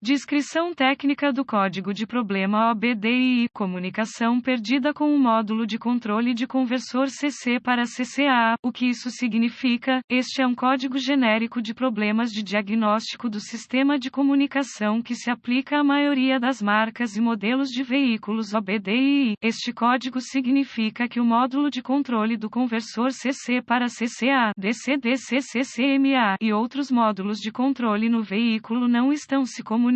Descrição técnica do código de problema OBDI: comunicação perdida com o módulo de controle de conversor CC para CCA. O que isso significa? Este é um código genérico de problemas de diagnóstico do sistema de comunicação que se aplica à maioria das marcas e modelos de veículos OBDI. Este código significa que o módulo de controle do conversor CC para CCA, DC-DC-CCMA e outros módulos de controle no veículo não estão se comunicando.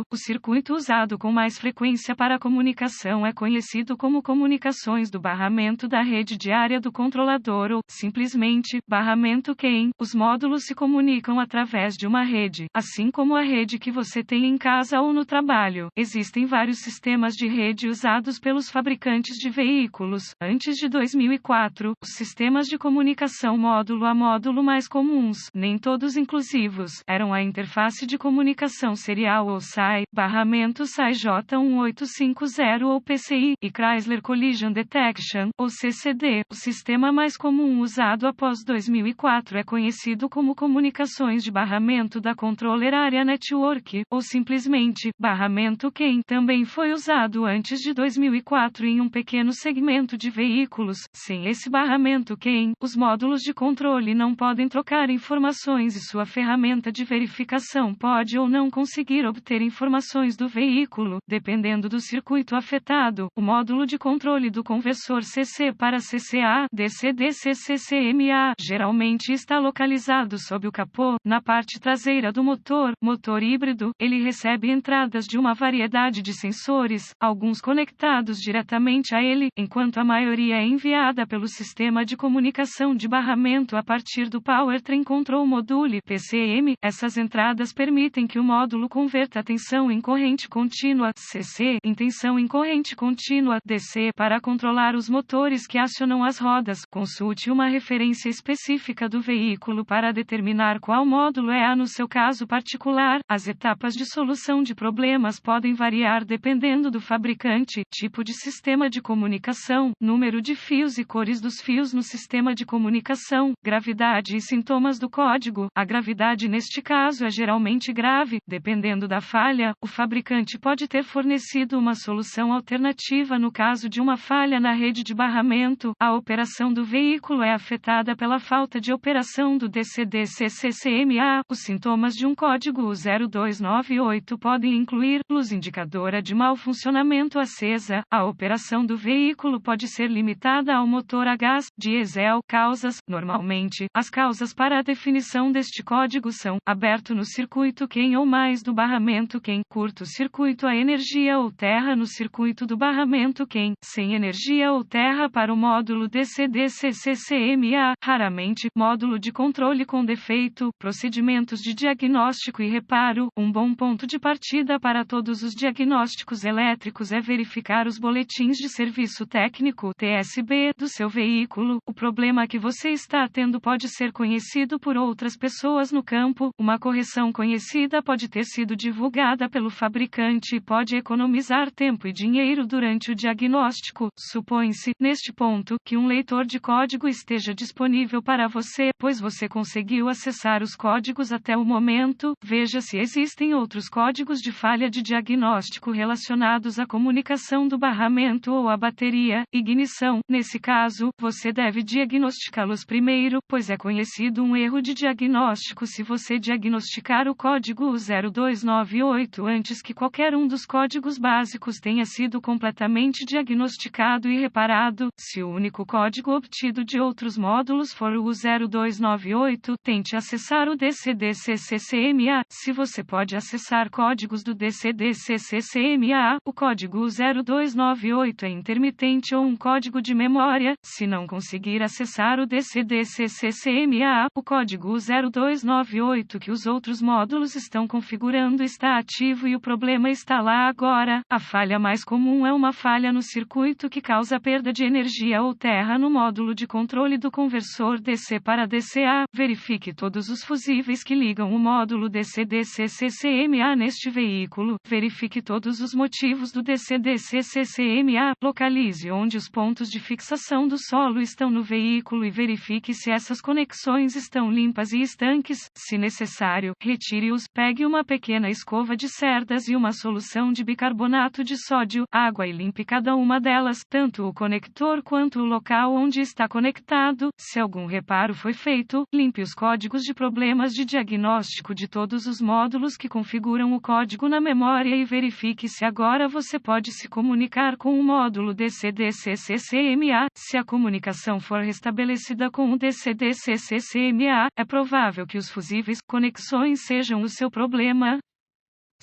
O circuito usado com mais frequência para a comunicação é conhecido como comunicações do barramento da rede diária do controlador ou, simplesmente, barramento CAN. Os módulos se comunicam através de uma rede, assim como a rede que você tem em casa ou no trabalho. Existem vários sistemas de rede usados pelos fabricantes de veículos. Antes de 2004, os sistemas de comunicação módulo a módulo mais comuns, nem todos inclusivos, eram a interface de comunicação serial ou SAI, barramento SAI J1850 ou PCI, e Chrysler Collision Detection, ou CCD. O sistema mais comum usado após 2004 é conhecido como comunicações de barramento da Controller Area Network, ou simplesmente, barramento CAN. Também foi usado antes de 2004 em um pequeno segmento de veículos. Sem esse barramento CAN, os módulos de controle não podem trocar informações e sua ferramenta de verificação pode ou não conseguir obter informações do veículo, dependendo do circuito afetado. O módulo de controle do conversor CC para CCA, DC-DC-CCMA, geralmente está localizado sob o capô, na parte traseira do motor híbrido. Ele recebe entradas de uma variedade de sensores, alguns conectados diretamente a ele, enquanto a maioria é enviada pelo sistema de comunicação de barramento a partir do Powertrain Control Module (PCM). Essas entradas permitem que o módulo converta tensão em corrente contínua (CC) em tensão em corrente contínua (DC) para controlar os motores que acionam as rodas. Consulte uma referência específica do veículo para determinar qual módulo é a no seu caso particular. As etapas de solução de problemas podem variar dependendo do fabricante, tipo de sistema de comunicação, número de fios e cores dos fios no sistema de comunicação, gravidade e sintomas do código. A gravidade neste caso é geralmente grave. Dependendo da falha, o fabricante pode ter fornecido uma solução alternativa no caso de uma falha na rede de barramento. A operação do veículo é afetada pela falta de operação do DC-DC-CCMA. Os sintomas de um código 0298 podem incluir luz indicadora de mau funcionamento acesa. A operação do veículo pode ser limitada ao motor a gás, diesel. Causas. Normalmente, as causas para a definição deste código são: aberto no circuito CAN ou mais do barramento CAN, curto-circuito a energia ou terra no circuito do barramento CAN, sem energia ou terra para o módulo DC-DC-CCMA, raramente, módulo de controle com defeito, procedimentos de diagnóstico e reparo. Um bom ponto de partida para todos os diagnósticos elétricos é verificar os boletins de serviço técnico (TSB) do seu veículo. O problema que você está tendo pode ser conhecido por outras pessoas no campo. Uma correção conhecida pode ter sido divulgada pelo fabricante e pode economizar tempo e dinheiro durante o diagnóstico. Supõe-se, neste ponto, que um leitor de código esteja disponível para você, pois você conseguiu acessar os códigos até o momento. Veja se existem outros códigos de falha de diagnóstico relacionados à comunicação do barramento ou à bateria, ignição. Nesse caso, você deve diagnosticá-los primeiro, pois é conhecido um erro de diagnóstico se você diagnosticar o código 0298 antes que qualquer um dos códigos básicos tenha sido completamente diagnosticado e reparado. Se o único código obtido de outros módulos for o 0298, tente acessar o DC-DC-CCMA. Se você pode acessar códigos do DC-DC-CCMA, o código 0298 é intermitente ou um código de memória. Se não conseguir acessar o DC-DC-CCMA, o código 0298 que os outros módulos estão configurando está ativo e o problema está lá agora. A falha mais comum é uma falha no circuito que causa perda de energia ou terra no módulo de controle do conversor DC para DCA. Verifique todos os fusíveis que ligam o módulo DC-DC-CCMA neste veículo. Verifique todos os motivos do DC-DC-CCMA. Localize onde os pontos de fixação do solo estão no veículo e verifique se essas conexões estão limpas e estanques. Se necessário, retire-os. Pegue uma pequena pequena escova de cerdas e uma solução de bicarbonato de sódio, água e limpe cada uma delas, tanto o conector quanto o local onde está conectado. Se algum reparo foi feito, limpe os códigos de problemas de diagnóstico de todos os módulos que configuram o código na memória e verifique se agora você pode se comunicar com o módulo DCD-CCCMA. Se a comunicação for restabelecida com o DCD-CCCMA, é provável que os fusíveis conexões sejam o seu problema.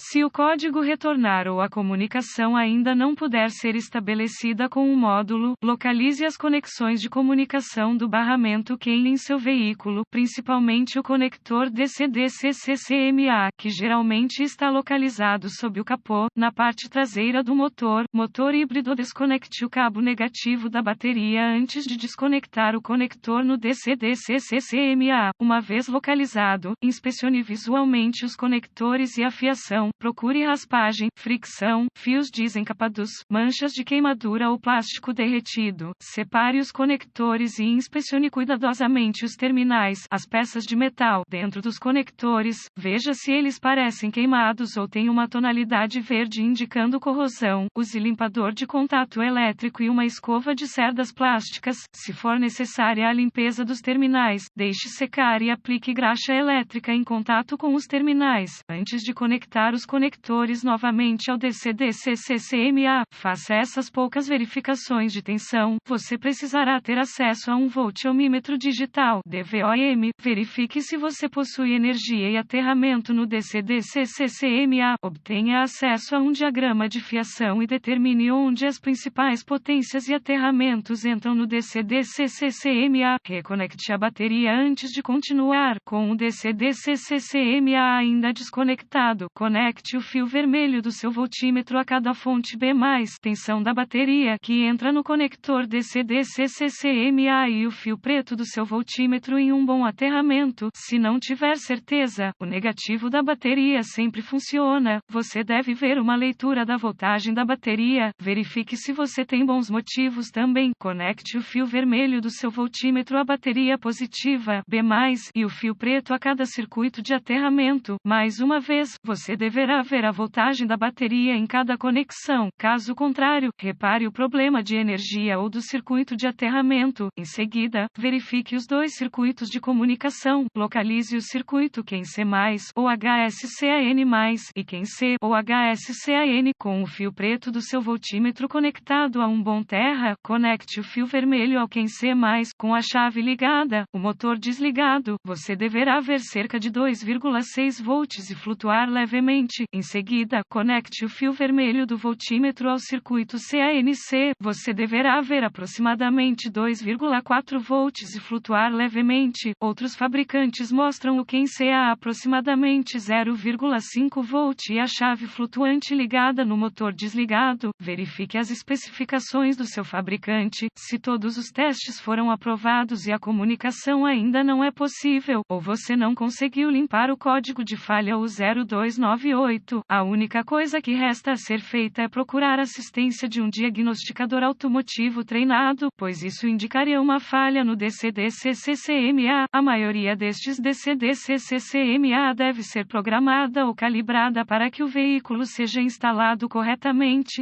Se o código retornar ou a comunicação ainda não puder ser estabelecida com o módulo, localize as conexões de comunicação do barramento CAN em seu veículo, principalmente o conector DCD-CCCMA, que geralmente está localizado sob o capô, na parte traseira do motor híbrido. Desconecte o cabo negativo da bateria antes de desconectar o conector no DCD-CCCMA. Uma vez localizado, inspecione visualmente os conectores e a fiação. Procure raspagem, fricção, fios desencapados, manchas de queimadura ou plástico derretido. Separe os conectores e inspecione cuidadosamente os terminais, as peças de metal dentro dos conectores. Veja se eles parecem queimados ou têm uma tonalidade verde indicando corrosão. Use limpador de contato elétrico e uma escova de cerdas plásticas. Se for necessária a limpeza dos terminais, deixe secar e aplique graxa elétrica em contato com os terminais, antes de conectar os conectores novamente ao DCD-CCCMA. Faça essas poucas verificações de tensão. Você precisará ter acesso a um voltiômetro digital, DVOM. Verifique se você possui energia e aterramento no DCD-CCCMA. Obtenha acesso a um diagrama de fiação e determine onde as principais potências e aterramentos entram no DCD-CCCMA. Reconecte a bateria antes de continuar. Com o DCD-CCCMA ainda desconectado, conecte o fio vermelho do seu voltímetro a cada fonte B+, tensão da bateria, que entra no conector DCD-CCCMA, e o fio preto do seu voltímetro em um bom aterramento. Se não tiver certeza, o negativo da bateria sempre funciona. Você deve ver uma leitura da voltagem da bateria. Verifique se você tem bons motivos também. Conecte o fio vermelho do seu voltímetro à bateria positiva, B+, e o fio preto a cada circuito de aterramento. Mais uma vez, você deverá ver a voltagem da bateria em cada conexão. Caso contrário, repare o problema de energia ou do circuito de aterramento. Em seguida, verifique os dois circuitos de comunicação. Localize o circuito CAN C+, ou HSCAN+, e CAN C, ou HSCAN, com o fio preto do seu voltímetro conectado a um bom terra. Conecte o fio vermelho ao CAN C+, com a chave ligada, o motor desligado. Você deverá ver cerca de 2,6 volts e flutuar levemente. Em seguida, conecte o fio vermelho do voltímetro ao circuito CANC. Você deverá ver aproximadamente 2,4 volts e flutuar levemente. Outros fabricantes mostram o CAN C a aproximadamente 0,5 volt e a chave flutuante ligada no motor desligado. Verifique as especificações do seu fabricante. Se todos os testes foram aprovados e a comunicação ainda não é possível, ou você não conseguiu limpar o código de falha o 0298, a única coisa que resta a ser feita é procurar assistência de um diagnosticador automotivo treinado, pois isso indicaria uma falha no DCD-CCCMA. A maioria destes DCD-CCCMA deve ser programada ou calibrada para que o veículo seja instalado corretamente.